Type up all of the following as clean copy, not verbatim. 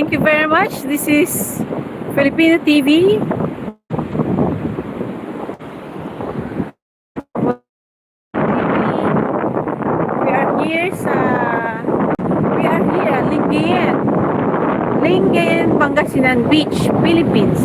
Thank you very much. This is Filipino TV. We are here at Lingayen, Pangasinan Beach, Philippines.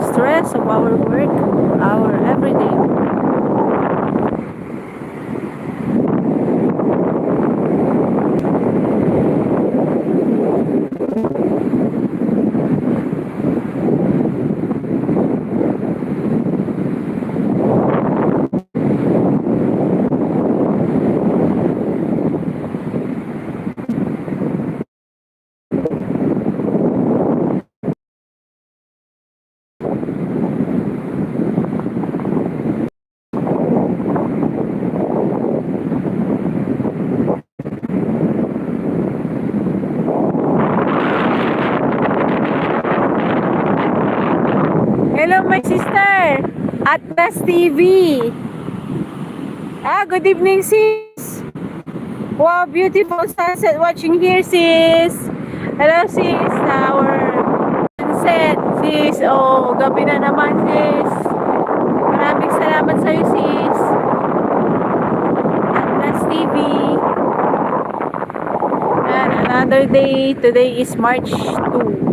Stress of our work, our everyday. Hello, my sister. Atlas TV. Good evening, sis. Wow, beautiful sunset watching here, sis. Hello, sis. Our sunset, sis. Oh, gabi na naman, sis. Maraming salamat sa'yo, sis. Atlas TV. And another day. Today is March 2.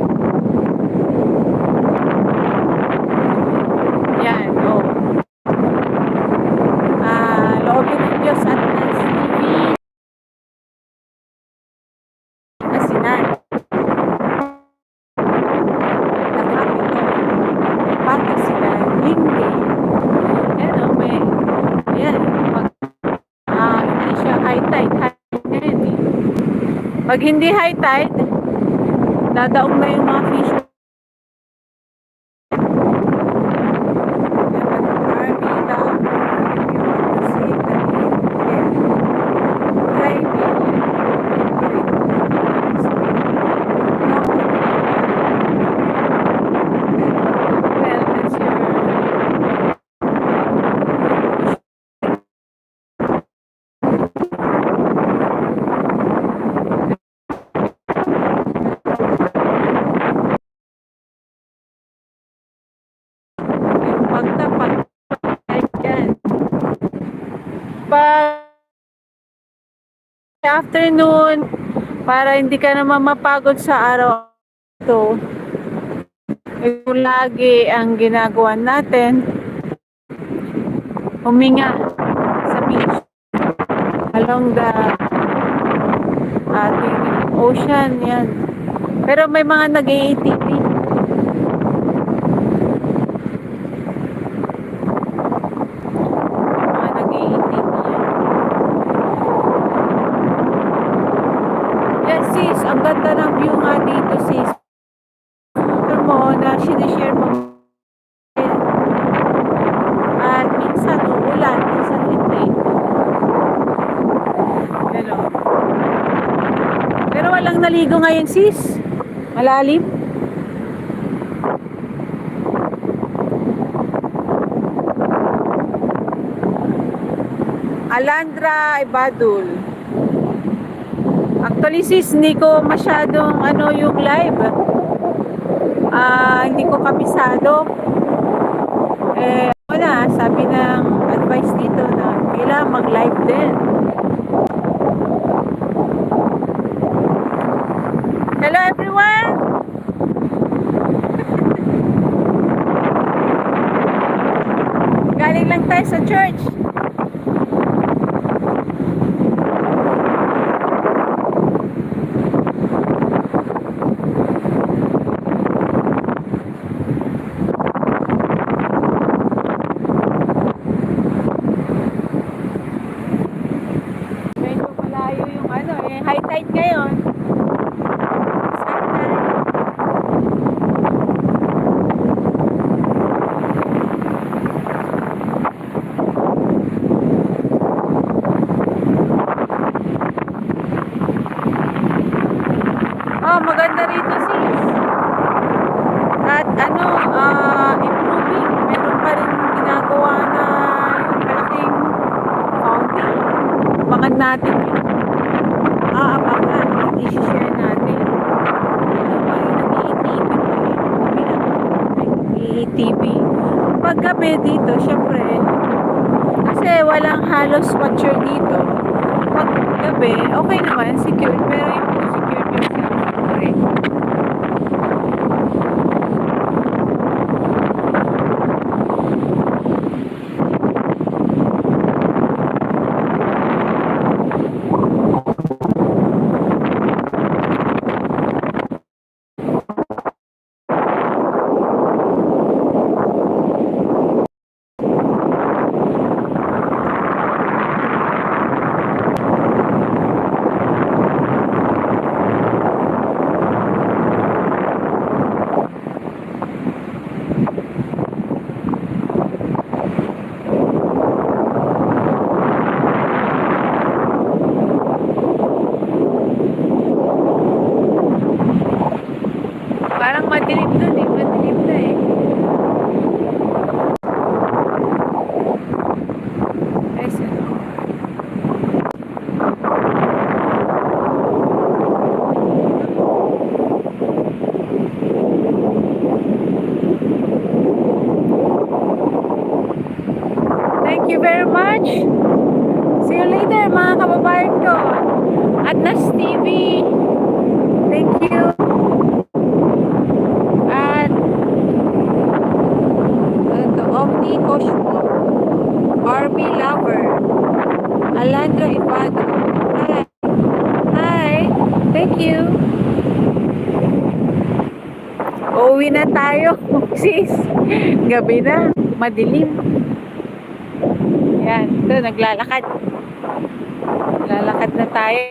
Hindi siya high Pag hindi high tide, dadaong na yung mga fish. Pag afternoon, para hindi ka naman mapagod sa araw ito, ito lagi ang ginagawa natin, huminga sa beach along the ating ocean, yan. Pero may mga nag-ATV. Sis, ang ganda ng view nga dito, sis. Scooter mo na sinishare mo. At minsan uulan, minsan hindi. Hello. Pero walang naligo ngayon, sis. Malalim. Alandra Ibadul. Actually sis, hindi ko masyadong yung live. Hindi ko kabisado. Wala, sabi ng advice dito na kailangan mag-live din. Hello everyone! Galing lang tayo sa church. High tide ngayon. Oh, maganda rito sis. At improving. Meron pa rin ginagawa na yung malaking fountain. Abangan natin yun. Abangan at i-share natin. nag-ETV. Pag gabi dito, syempre, kasi walang halos watcher dito. Pag gabi, okay naman, secure, pero yung secure yung syempre. Parang madilim dun eh. Madilim na eh. Thank you very much. See you later mga kababayan ko. At Nas TV. Thank you. Omni Cosmo, Barbie Lover, Alandra Ibado. Hi. Hi. Thank you. Uuwi na tayo, sis. Gabi na. Madilim. Yan. Ito, naglalakad. Lalakad na tayo.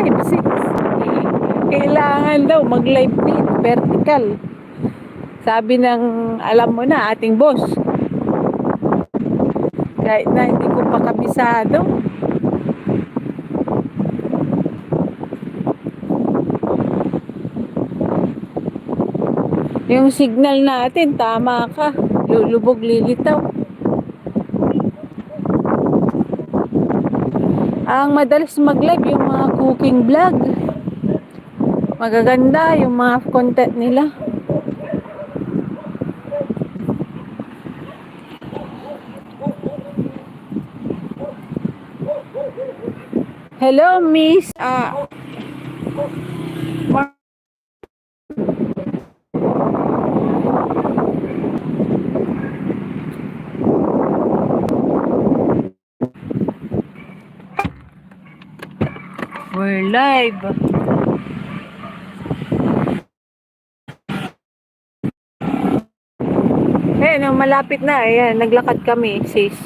live sis. Kailangan daw mag-live din, vertical. Sabi ng, alam mo na, ating boss. Kahit na hindi ko pa kabisado. Yung signal natin, tama ka. Lulubog, lilitaw. Ang madalas mag-live yung mga cooking vlog. Magaganda yung mga content nila. Hello, Miss. We're live. No, malapit na. Ayan, naglakad kami, sis.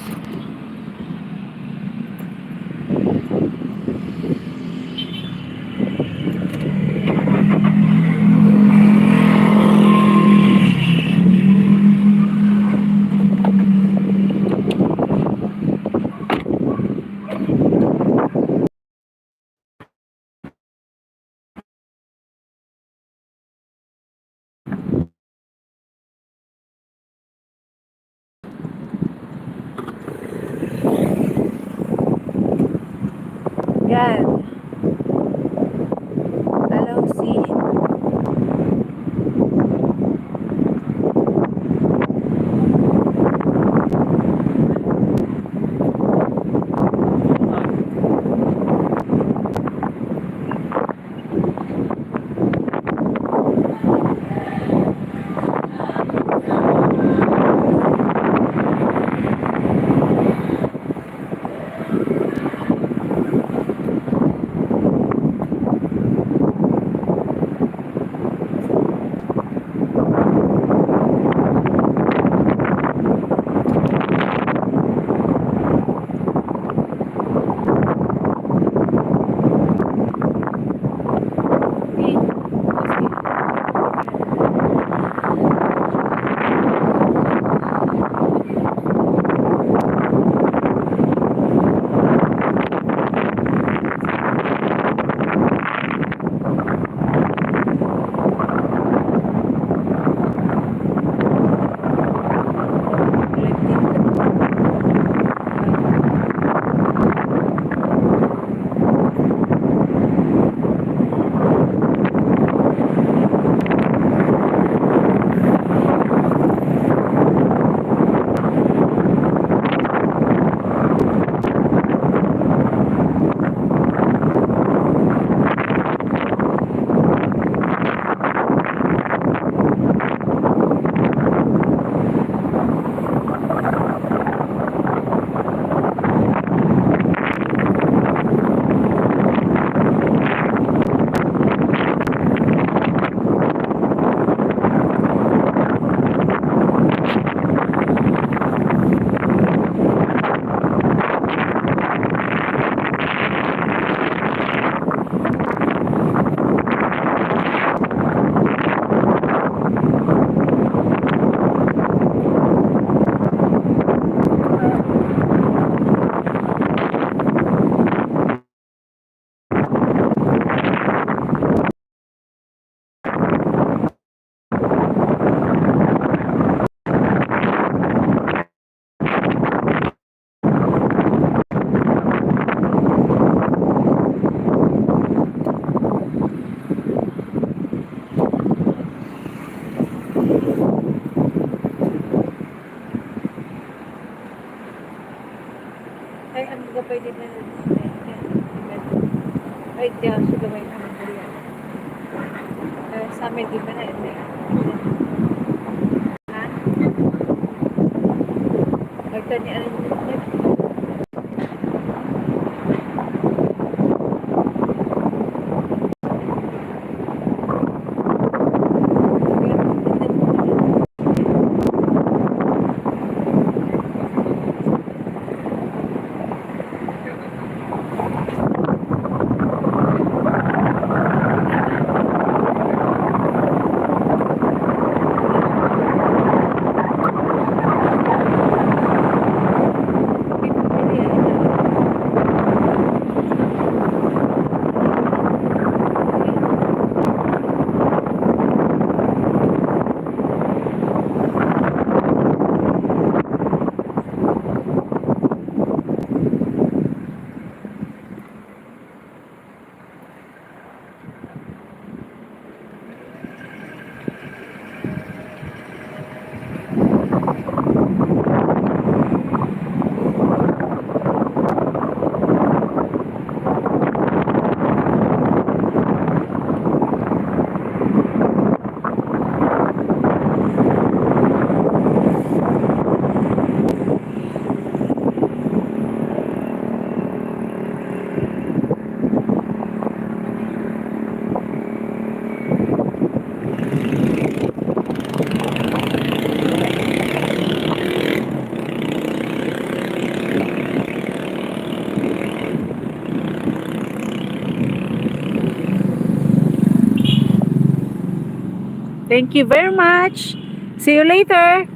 Yan. Hello, sis. Ay, ano ba pwede na ay, di ako siya gawin ang mga sa amin, di ba na yun? Ha? Magtanian mo. Thank you very much. See you later.